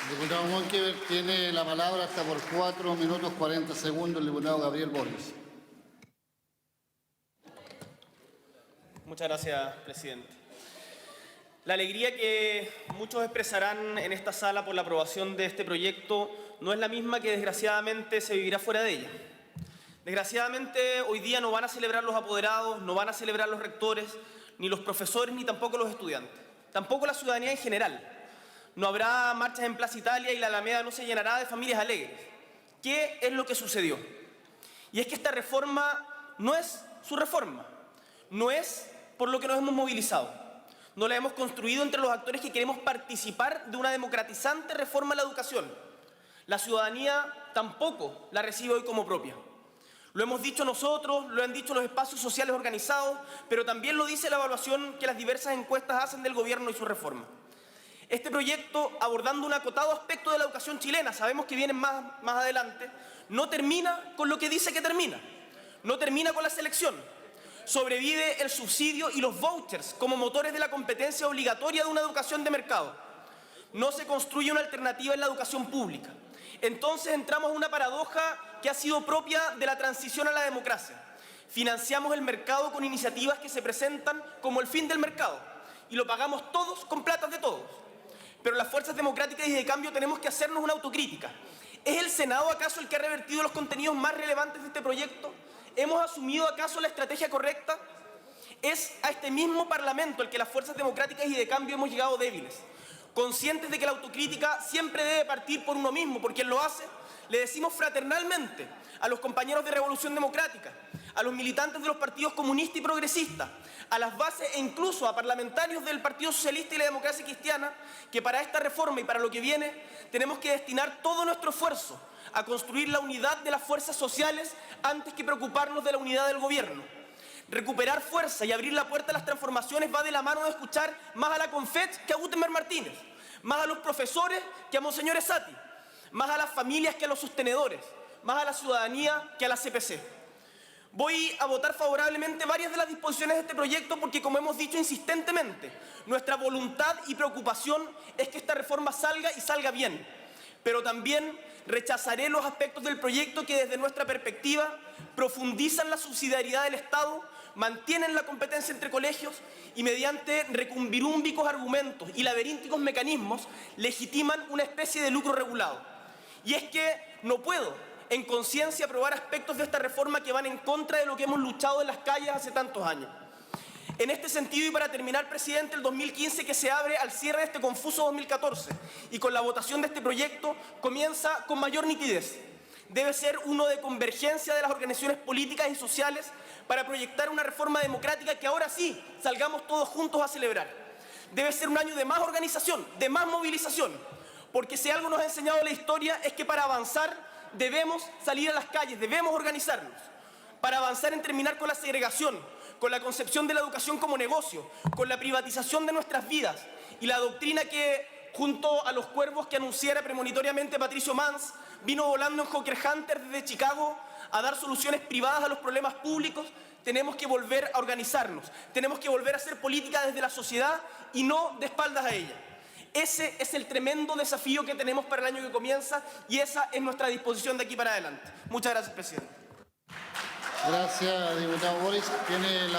Diputado Monkever, tiene la palabra hasta por 4 minutos 40 segundos el diputado Gabriel Boric. Muchas gracias, presidente. La alegría que muchos expresarán en esta sala por la aprobación de este proyecto no es la misma que desgraciadamente se vivirá fuera de ella. Desgraciadamente hoy día no van a celebrar los apoderados, no van a celebrar los rectores, ni los profesores, ni tampoco los estudiantes. Tampoco la ciudadanía en general. No habrá marchas en Plaza Italia y la Alameda no se llenará de familias alegres. ¿Qué es lo que sucedió? Y es que esta reforma no es su reforma. No es por lo que nos hemos movilizado. No la hemos construido entre los actores que queremos participar de una democratizante reforma a la educación. La ciudadanía tampoco la recibe hoy como propia. Lo hemos dicho nosotros, lo han dicho los espacios sociales organizados, pero también lo dice la evaluación que las diversas encuestas hacen del gobierno y su reforma. Este proyecto, abordando un acotado aspecto de la educación chilena, sabemos que vienen más adelante, no termina con lo que dice que termina. No termina con la selección. Sobrevive el subsidio y los vouchers como motores de la competencia obligatoria de una educación de mercado. No se construye una alternativa en la educación pública. Entonces entramos en una paradoja que ha sido propia de la transición a la democracia. Financiamos el mercado con iniciativas que se presentan como el fin del mercado y lo pagamos todos con plata de todos. Pero las fuerzas democráticas y de cambio tenemos que hacernos una autocrítica. ¿Es el Senado acaso el que ha revertido los contenidos más relevantes de este proyecto? ¿Hemos asumido acaso la estrategia correcta? Es a este mismo Parlamento el que las fuerzas democráticas y de cambio hemos llegado débiles. Conscientes de que la autocrítica siempre debe partir por uno mismo, por quien lo hace, le decimos fraternalmente a los compañeros de Revolución Democrática, a los militantes de los partidos comunista y progresista, a las bases e incluso a parlamentarios del Partido Socialista y la Democracia Cristiana, que para esta reforma y para lo que viene tenemos que destinar todo nuestro esfuerzo a construir la unidad de las fuerzas sociales antes que preocuparnos de la unidad del gobierno. Recuperar fuerza y abrir la puerta a las transformaciones va de la mano de escuchar más a la Confech que a Gutenberg Martínez, más a los profesores que a Monseñor Esati, más a las familias que a los sostenedores, más a la ciudadanía que a la CPC. Voy a votar favorablemente varias de las disposiciones de este proyecto porque, como hemos dicho insistentemente, nuestra voluntad y preocupación es que esta reforma salga y salga bien. Pero también rechazaré los aspectos del proyecto que desde nuestra perspectiva profundizan la subsidiariedad del Estado, mantienen la competencia entre colegios y mediante recumbirúmbicos argumentos y laberínticos mecanismos legitiman una especie de lucro regulado. Y es que no puedo en conciencia aprobar aspectos de esta reforma que van en contra de lo que hemos luchado en las calles hace tantos años. En este sentido, y para terminar, presidente, el 2015 que se abre al cierre de este confuso 2014 y con la votación de este proyecto comienza con mayor nitidez. Debe ser uno de convergencia de las organizaciones políticas y sociales para proyectar una reforma democrática que ahora sí salgamos todos juntos a celebrar. Debe ser un año de más organización, de más movilización, porque si algo nos ha enseñado la historia es que para avanzar debemos salir a las calles, debemos organizarnos. Para avanzar en terminar con la segregación, con la concepción de la educación como negocio, con la privatización de nuestras vidas y la doctrina que, junto a los cuervos que anunciara premonitoriamente Patricio Mans, vino volando en Hawker Hunter desde Chicago a dar soluciones privadas a los problemas públicos, tenemos que volver a organizarnos, tenemos que volver a hacer política desde la sociedad y no de espaldas a ella. Ese es el tremendo desafío que tenemos para el año que comienza y esa es nuestra disposición de aquí para adelante. Muchas gracias, presidente. Gracias, diputado Boric. Tiene la